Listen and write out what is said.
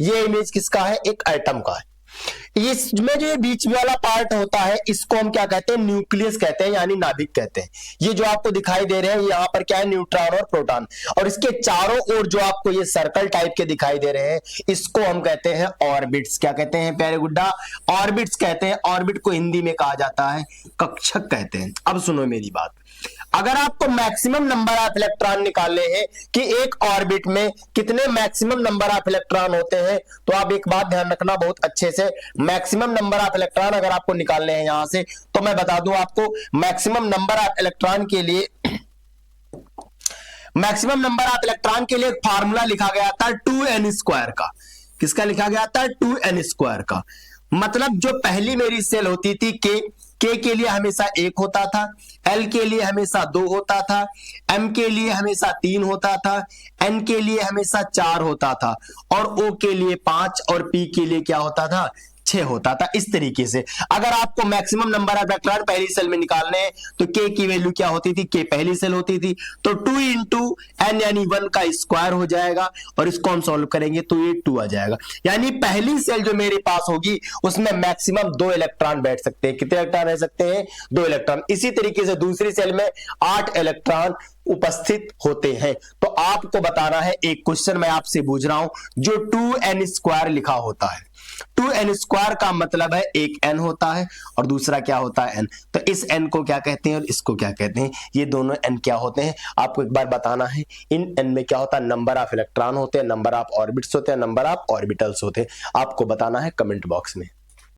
ये इमेज किसका है? एक एटम का है। इसमें जो बीच वाला पार्ट होता है इसको हम क्या कहते हैं? न्यूक्लियस कहते हैं, यानी नाभिक कहते हैं। ये जो आपको दिखाई दे रहे हैं यहाँ पर क्या है? न्यूट्रॉन और प्रोटॉन, और इसके चारों ओर जो आपको ये सर्कल टाइप के दिखाई दे रहे हैं इसको हम कहते हैं ऑर्बिट्स। क्या कहते हैं प्यारे गुड्डा? ऑर्बिट्स कहते हैं। ऑर्बिट को हिंदी में कहा जाता है कक्षक कहते हैं। अब सुनो मेरी बात, अगर आपको मैक्सिमम नंबर ऑफ इलेक्ट्रॉन निकालने हैं कि एक ऑर्बिट में कितने मैक्सिमम नंबर ऑफ इलेक्ट्रॉन होते हैं, तो आप एक बात ध्यान रखना बहुत अच्छे से। मैक्सिमम नंबर ऑफ इलेक्ट्रॉन अगर आपको निकालने हैं यहां से, तो मैं बता दूं आपको मैक्सिमम नंबर ऑफ इलेक्ट्रॉन के लिए एक फार्मूला लिखा गया था 2n² का। किसका लिखा गया था? 2n² का। मतलब जो पहली मेरी सेल होती थी के के लिए हमेशा 1 होता था, एल के लिए हमेशा 2 होता था, एम के लिए हमेशा 3 होता था, एन के लिए हमेशा 4 होता था, और ओ के लिए 5, और पी के लिए क्या होता था? 6 होता था। इस तरीके से अगर आपको मैक्सिमम नंबर ऑफ इलेक्ट्रॉन पहली सेल में निकालने हैं तो के की वैल्यू क्या होती थी? के पहली सेल होती थी, तो 2 इंटू एन यानी 1 का स्क्वायर हो जाएगा, और इसको हम सॉल्व करेंगे तो ये 2 आ जाएगा। यानी पहली सेल जो मेरे पास होगी उसमें मैक्सिमम 2 इलेक्ट्रॉन बैठ सकते हैं। कितने इलेक्ट्रॉन रह सकते हैं? 2 इलेक्ट्रॉन। इसी तरीके से दूसरी सेल में 8 इलेक्ट्रॉन उपस्थित होते हैं। तो आपको बताना है, एक क्वेश्चन मैं आपसे पूछ रहा हूं, जो 2n² लिखा होता है, 2n² का मतलब है एक n होता है और दूसरा क्या होता है? n। तो इस n को क्या कहते हैं और इसको क्या कहते हैं? ये दोनों n क्या होते हैं आपको एक बार बताना है। इन n में क्या होता है? नंबर ऑफ इलेक्ट्रॉन होते हैं, नंबर ऑफ ऑर्बिट्स होते हैं, नंबर ऑफ ऑर्बिटल्स होते हैं। आपको बताना है कमेंट बॉक्स में।